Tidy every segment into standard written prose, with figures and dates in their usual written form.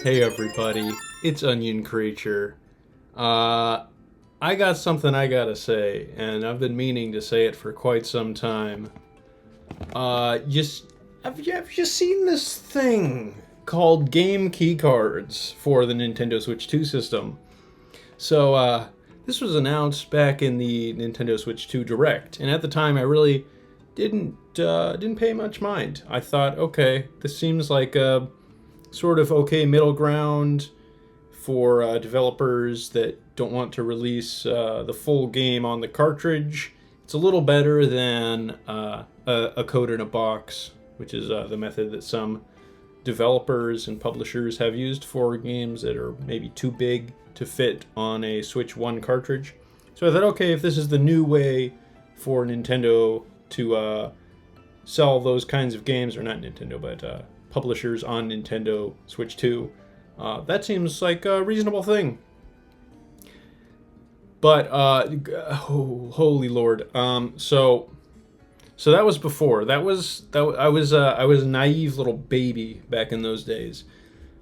Hey everybody, it's Onion Creature. I got something I gotta say, and I've been meaning to say it for quite some time. Just have you seen this thing called game key cards for the Nintendo Switch 2 system? This was announced back in the Nintendo Switch 2 Direct, and at the time I really didn't pay much mind. I thought, okay, this seems like a sort of okay middle ground for developers that don't want to release the full game on the cartridge. It's a little better than a code in a box, which is the method that some developers and publishers have used for games that are maybe too big to fit on a Switch 1 cartridge. So I thought, okay, if this is the new way for Nintendo to sell those kinds of games, or not Nintendo, but publishers on Nintendo Switch 2, that seems like a reasonable thing. But holy Lord, so that was before. I was a naive little baby back in those days,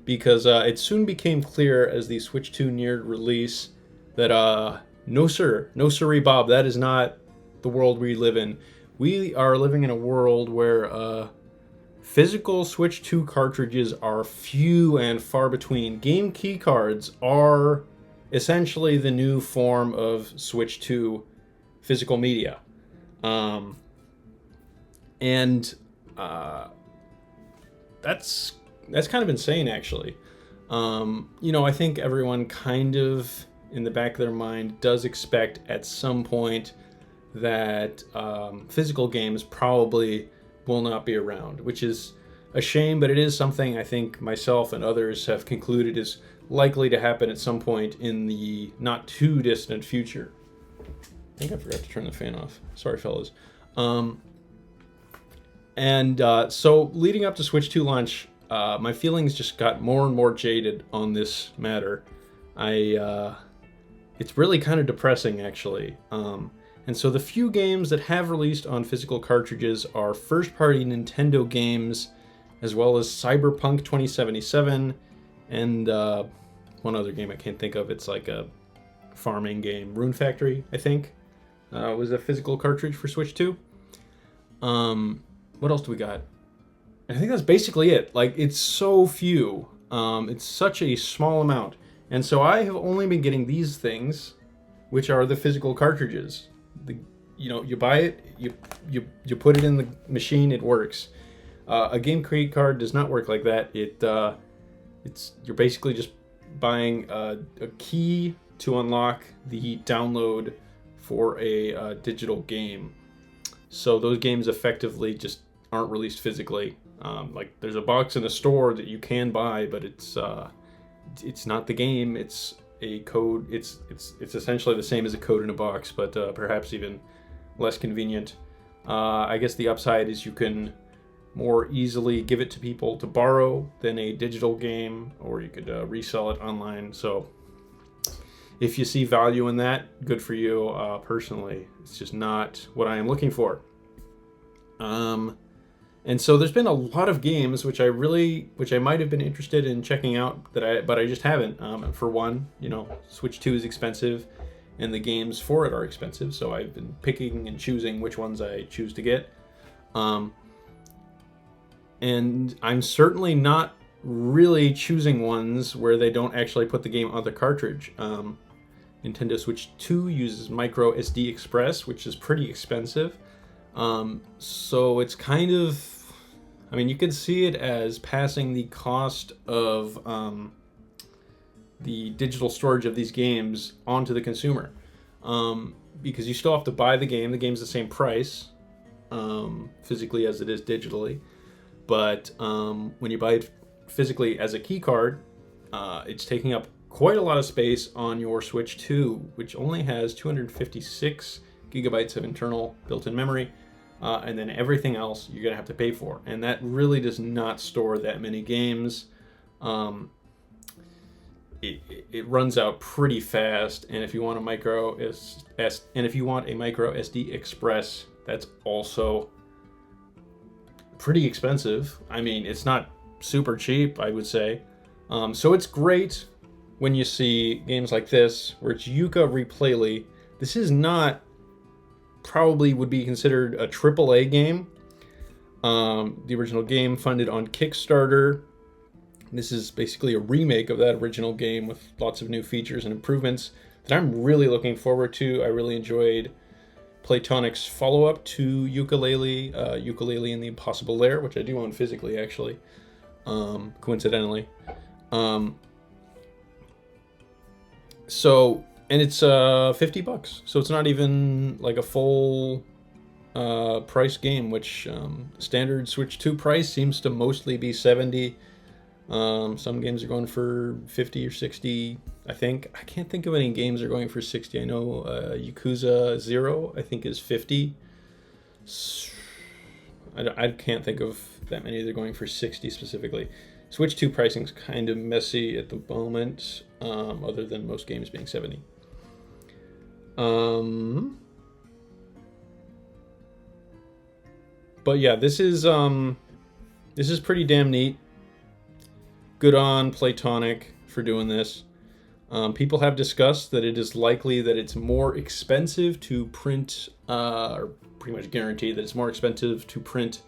because it soon became clear as the Switch 2 neared release that no sir, no siree Bob, that is not the world we live in. We are living in a world where physical Switch 2 cartridges are few and far between. Game key cards are essentially the new form of Switch 2 physical media. And that's kind of insane, actually. I think everyone kind of, in the back of their mind, does expect at some point that physical games probably will not be around, which is a shame, but it is something I think myself and others have concluded is likely to happen at some point in the not too distant future. I think I forgot to turn the fan off. Sorry, fellas. So leading up to Switch 2 launch, my feelings just got more and more jaded on this matter. It's really kind of depressing, actually. And so the few games that have released on physical cartridges are first-party Nintendo games, as well as Cyberpunk 2077, and one other game I can't think of. It's like a farming game. Rune Factory, I think, was a physical cartridge for Switch 2. What else do we got? I think that's basically it. Like, it's so few. It's such a small amount. And so I have only been getting these things, which are the physical cartridges. You buy it, you put it in the machine, it works. A game create card does not work like that. You're basically just buying a key to unlock the download for a digital game. So those games effectively just aren't released physically. Like, there's a box in the store that you can buy, but it's not the game. It's a code. It's essentially the same as a code in a box, but perhaps even less convenient. I guess the upside is you can more easily give it to people to borrow than a digital game, or you could resell it online. So if you see value in that, good for you. Personally, it's just not what I am looking for. And so there's been a lot of games which I might have been interested in checking out but I just haven't. For one, Switch 2 is expensive, and the games for it are expensive, so I've been picking and choosing which ones I choose to get. And I'm certainly not really choosing ones where they don't actually put the game on the cartridge. Nintendo Switch 2 uses micro SD Express, which is pretty expensive. So it's kind of, you could see it as passing the cost of the digital storage of these games onto the consumer. Because you still have to buy the game. The game's the same price physically as it is digitally. But when you buy it physically as a key card, it's taking up quite a lot of space on your Switch 2, which only has 256 gigabytes of internal built-in memory. And then everything else you're going to have to pay for. And that really does not store that many games. It runs out pretty fast. And if you want a micro SD Express, that's also pretty expensive. It's not super cheap, I would say. So it's great when you see games like this, where it's Yuka Replayly. This is not probably would be considered a AAA game. The original game funded on Kickstarter. This is basically a remake of that original game with lots of new features and improvements that I'm really looking forward to. I really enjoyed Playtonic's follow-up to Yooka-Laylee, Yooka-Laylee and the Impossible Lair, which I do own physically, actually, coincidentally. So, and it's $50, so it's not even like a full price game, which standard Switch 2 price seems to mostly be $70. Some games are going for $50 or $60, I think. I can't think of any games that are going for $60. I know Yakuza 0, I think, is $50. I can't think of that many that are going for $60 specifically. Switch 2 pricing's kind of messy at the moment, other than most games being $70. But yeah, this is pretty damn neat. Good on Playtonic for doing this. People have discussed that it is likely that it's more expensive to print, or pretty much guaranteed that it's more expensive to print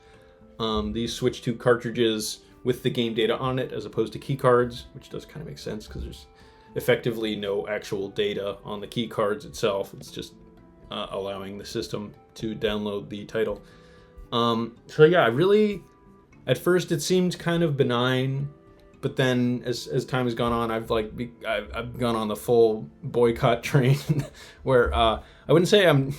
these Switch 2 cartridges with the game data on it as opposed to key cards, which does kind of make sense because there's effectively no actual data on the key cards itself. It's just allowing the system to download the title. So yeah, I really, at first it seemed kind of benign, but then as time has gone on, I've gone on the full boycott train where I wouldn't say I'm,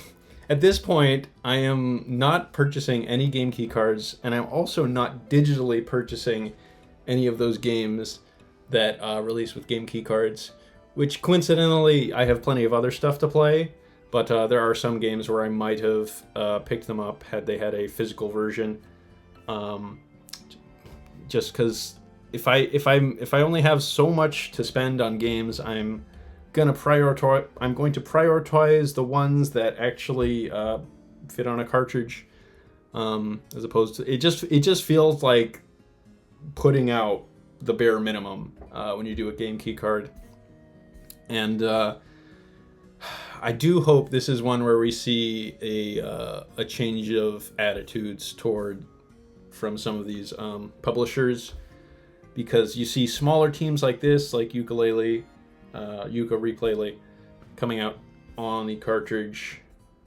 at this point, I am not purchasing any game key cards, and I'm also not digitally purchasing any of those games that release with game key cards, which coincidentally, I have plenty of other stuff to play, but there are some games where I might have picked them up had they had a physical version, just because if I only have so much to spend on games, I'm going to prioritize the ones that actually fit on a cartridge, as opposed to it just feels like putting out the bare minimum when you do a game key card. And I do hope this is one where we see a change of attitudes from some of these publishers, because you see smaller teams like this, like Yooka Replayly, coming out on the cartridge,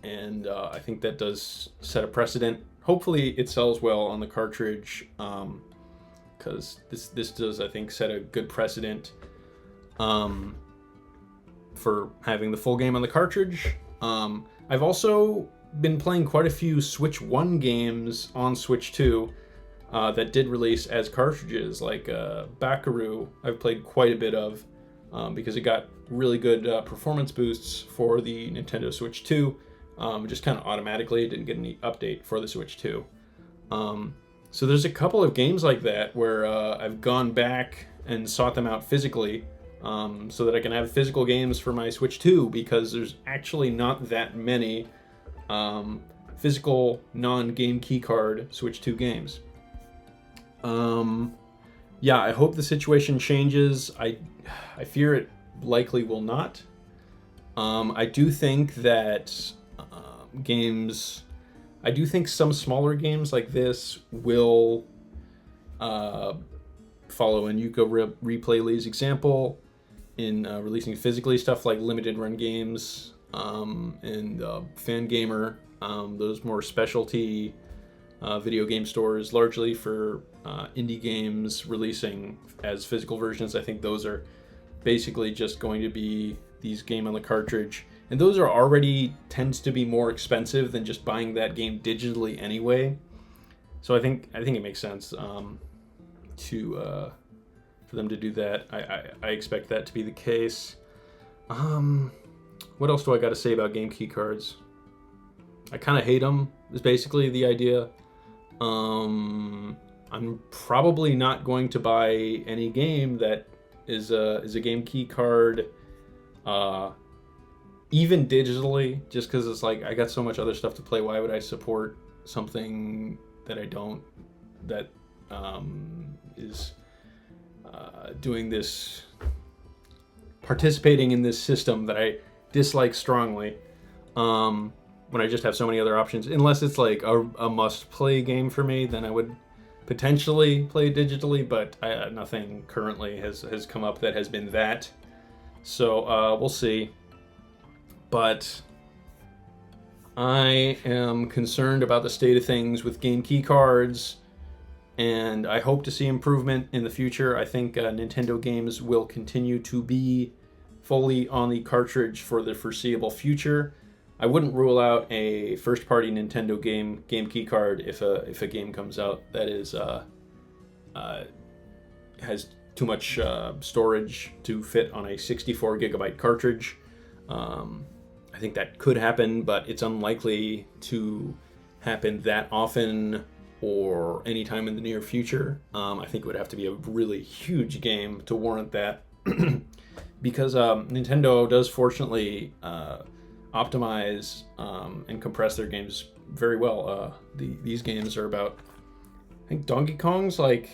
and I think that does set a precedent. Hopefully it sells well on the cartridge, because this does, I think, set a good precedent for having the full game on the cartridge. I've also been playing quite a few Switch 1 games on Switch 2 that did release as cartridges, like Bakaru. I've played quite a bit of, because it got really good performance boosts for the Nintendo Switch 2, just kind of automatically. It didn't get any update for the Switch 2. So there's a couple of games like that where I've gone back and sought them out physically, so that I can have physical games for my Switch 2, because there's actually not that many physical non-game keycard Switch 2 games. Yeah, I hope the situation changes. I fear it likely will not. I do think that I do think some smaller games like this will follow in Yuka Replayly's example in releasing physically stuff like limited run games, and Fangamer, those more specialty video game stores, largely for indie games releasing as physical versions. I think those are basically just going to be these game on the cartridge, and those are already tends to be more expensive than just buying that game digitally anyway. So I think it makes sense for them to do that. I expect that to be the case. What else do I got to say about game key cards? I kind of hate them, is basically the idea. I'm probably not going to buy any game that is a game key card, even digitally, just because it's like I got so much other stuff to play. Why would I support something that I don't, that is doing this, participating in this system that I dislike strongly. When I just have so many other options, unless it's like a must-play game for me, then I would potentially play digitally, but nothing currently has come up that has been that. So we'll see. But I am concerned about the state of things with game key cards, and I hope to see improvement in the future. I think Nintendo games will continue to be fully on the cartridge for the foreseeable future. I wouldn't rule out a first-party Nintendo game key card if a game comes out that is has too much storage to fit on a 64 gigabyte cartridge. I think that could happen, but it's unlikely to happen that often or anytime in the near future. I think it would have to be a really huge game to warrant that, because Nintendo does fortunately optimize and compress their games very well. These games are about, I think Donkey Kong's like,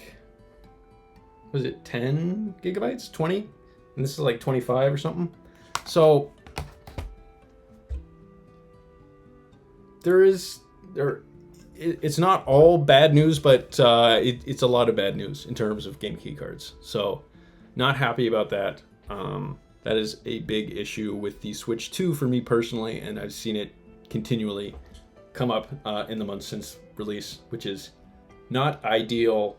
was it 10 gigabytes, 20? And this is like 25 or something. So it's not all bad news, but it's a lot of bad news in terms of game key cards. So not happy about that. That is a big issue with the Switch 2 for me personally, and I've seen it continually come up in the months since release, which is not ideal